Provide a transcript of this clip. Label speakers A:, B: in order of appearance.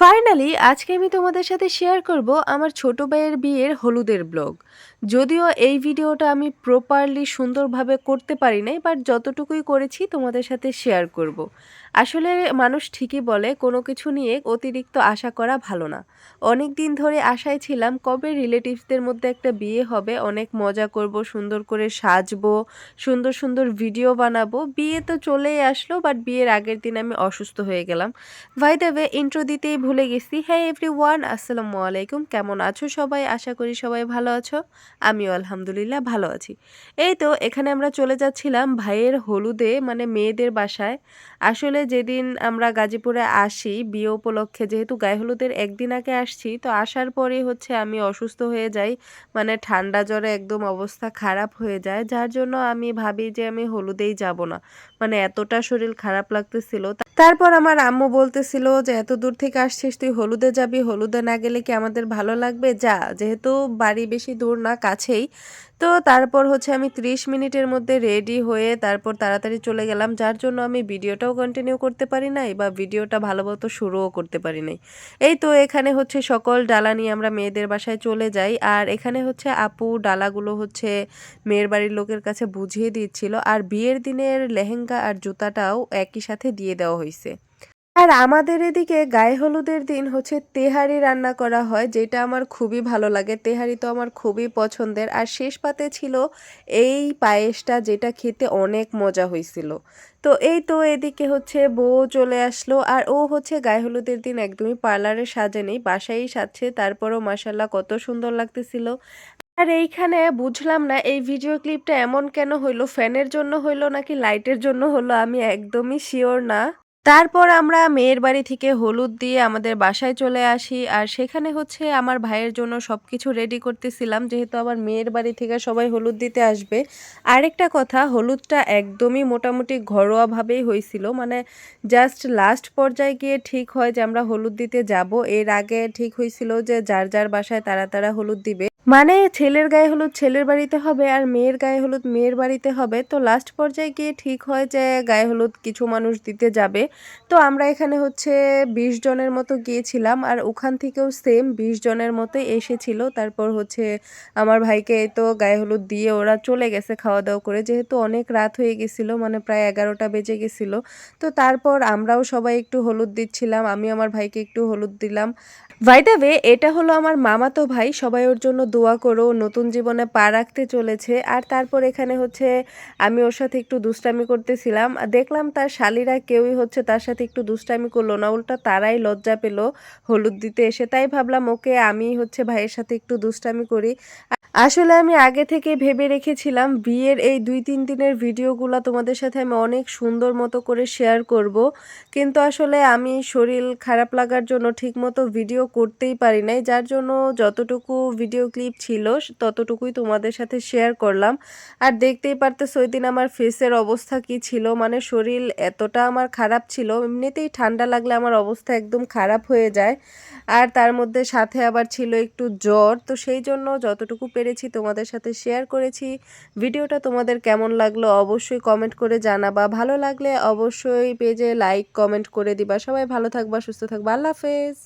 A: Finally আজকে আমি তোমাদের সাথে শেয়ার করব আমার ছোট ভাইয়ের বিয়ের হলুদের ব্লগ। যদিও এই ভিডিওটা আমি প্রপারলি সুন্দরভাবে করতে পারি নাই, বাট যতটুকুই করেছি তোমাদের সাথে শেয়ার করব। আসলে মানুষ ঠিকই বলে কোনো কিছু নিয়ে অতিরিক্ত আশা করা ভালো না। অনেক দিন ধরে আশায় ছিলাম কবে রিলেটিভসদের মধ্যে একটা বিয়ে হবে, অনেক মজা করব, সুন্দর করে সাজবো, সুন্দর সুন্দর ভিডিও বানাবো। বিয়ে তো চলেই আসলো, বাট বিয়ের আগের দিন আমি অসুস্থ হয়ে গেলাম। বাই দ্য ওয়ে, ইন্ট্রো দিতেই ভুলে গেছি। হ্যাঁ এভরিওয়ান, আসসালামু আলাইকুম। কেমন আছো সবাই? আশা করি সবাই ভালো আছো। আমিও আলহামদুলিল্লাহ ভালো আছি। এই তো এখানে আমরা চলে যাচ্ছিলাম ভাইয়ের হলুদে, মানে মেয়েদের বাসায়। আসলে যেদিন আমরা গাজীপুরে আসি বিয়ে উপলক্ষে, যেহেতু গায়ে হলুদের একদিন আগে আসছি, তো আসার পরেই হচ্ছে আমি অসুস্থ হয়ে যাই। মানে ঠান্ডা জ্বরে একদম অবস্থা খারাপ হয়ে যায়, যার জন্য আমি ভাবি যে আমি হলুদেই যাব না। মানে এতটা শরীর খারাপ লাগতেছিল। তারপর আমার আম্মু বলতেছিল যে এত দূর থেকে আসছিস, তুই হলুদে যাবি, হলুদে না গেলে কি আমাদের ভালো লাগবে, যা, যেহেতু বাড়ি বেশি দূর না, কাছেই। তো তারপর হচ্ছে আমি 30 মিনিটের মধ্যে রেডি হয়ে তারপর তাড়াতাড়ি চলে গেলাম, যার জন্য আমি ভিডিওটাও কন্টিনিউ করতে পারি নাই বা ভিডিওটা ভালো মতো শুরুও করতে পারি নাই। এই তো এখানে হচ্ছে সকল ডালা নিয়ে আমরা মেয়েদের বাসায় চলে যাই, আর এখানে হচ্ছে আপু ডালাগুলো হচ্ছে মেয়ের বাড়ির লোকের কাছে বুঝিয়ে দিচ্ছিল, আর বিয়ের দিনের লেহেঙ্গা আর জুতাটাও একই সাথে দিয়ে দেওয়া হয়েছে। আর আমাদের এদিকে গায়ে হলুদের দিন হচ্ছে তেহারি রান্না করা হয়, যেটা আমার খুবই ভালো লাগে। তেহারি তো আমার খুবই পছন্দের। আর শেষ পাতে ছিল এই পায়েসটা, যেটা খেতে অনেক মজা হয়েছিল। তো এই তো এদিকে হচ্ছে বউ চলে আসলো, আর ও হচ্ছে গায়ে হলুদের দিন একদমই পার্লারে সাজেনি, বাসায়ই সাজছে। তারপরও মাসাল্লাহ কত সুন্দর লাগতেছিল। আর এইখানে বুঝলাম না এই ভিডিও ক্লিপটা এমন কেন হইলো, ফ্যানের জন্য হইলো নাকি লাইটের জন্য হলো, আমি একদমই শিওর না। তারপর আমরা মেয়ের বাড়ি থেকে হলুদ দিয়ে আমাদের বাসায় চলে আসি, আর সেখানে হচ্ছে আমার ভাইয়ের জন্য সবকিছু রেডি করতেছিলাম, যেহেতু আমার মেয়ের বাড়ি থেকে সবাই হলুদ দিতে আসবে। আরেকটা কথা, হলুদটা একদমই মোটামুটি ঘরোয়াভাবেই হয়েছিল, মানে জাস্ট লাস্ট পর্যায়ে গিয়ে ঠিক হয় যে আমরা হলুদ দিতে যাব। এর আগে ঠিক হয়েছিল যে যার যার বাসায় তারা তারা হলুদ দিবে, মানে ছেলের গায়ে হলুদ ছেলের বাড়িতে হবে আর মেয়ের গায়ে হলুদ মেয়ের বাড়িতে হবে। তো লাস্ট পর্যায়ে গিয়ে ঠিক হয় যে গায়ে হলুদ কিছু মানুষ দিতে যাবে। তো আমরা এখানে হচ্ছে 20 জনের মতো গিয়েছিলাম, আর ওখান থেকেও সেম 20 জনের মতোই এসেছিল। তারপর হচ্ছে আমার ভাইকে এই তো গায়ে হলুদ দিয়ে ওরা চলে গেছে খাওয়া দাওয়া করে, যেহেতু অনেক রাত হয়ে গেছিল, মানে প্রায় 11টা বেজে গেছিল। তো তারপর আমরাও সবাই একটু হলুদ দিচ্ছিলাম, আমি আমার ভাইকে একটু হলুদ দিলাম। বাই দ্য ওয়ে, এটা হলো আমার মামাতো ভাই, সবাই ওর জন্য দোয়া করো, নতুন জীবনে পা রাখতে চলেছে। আর তারপর এখানে হচ্ছে আমি ওর সাথে একটু দুষ্টামি করতেছিলাম, দেখলাম তার শালিরা কেউই হচ্ছে তার সাথে একটু দুষ্টামি করলো না, উল্টা তারাই লজ্জা পেলো হলুদ দিতে এসে। তাই ভাবলাম ওকে আমি হচ্ছে ভাইয়ের সাথে একটু দুষ্টামি করি। আসলে আমি আগে থেকে ভেবে রেখেছিলাম বিয়ের এই 2-3 দিনের ভিডিওগুলো তোমাদের সাথে আমি অনেক সুন্দর মতো করে শেয়ার করব, কিন্তু আসলে আমি শরীর খারাপ লাগার জন্য ঠিকমতো ভিডিও করতেই পারি নাই, যার জন্য যতটুকু ভিডিও ক্লিপ ছিল ততটুকুই তোমাদের সাথে শেয়ার করলাম। আর দেখতেই পারতেছো ওই দিন আমার ফেসের অবস্থা কি ছিল, মানে শরীর এতটা আমার খারাপ ছিল, এমনিতেই ঠান্ডা লাগলে আমার অবস্থা একদম খারাপ হয়ে যায়। আর তার মধ্যে সাথে আবার ছিল একটু জ্বর, তো সেই জন্য যতটুকু পেরেছি তোমাদের সাথে শেয়ার করেছি। ভিডিওটা তোমাদের কেমন লাগলো অবশ্যই কমেন্ট করে জানাবা, ভালো লাগলে অবশ্যই পেজে লাইক কমেন্ট করে দিবা। সবাই ভালো থাকবা, সুস্থ থাকবা, আল্লাহ হাফেজ।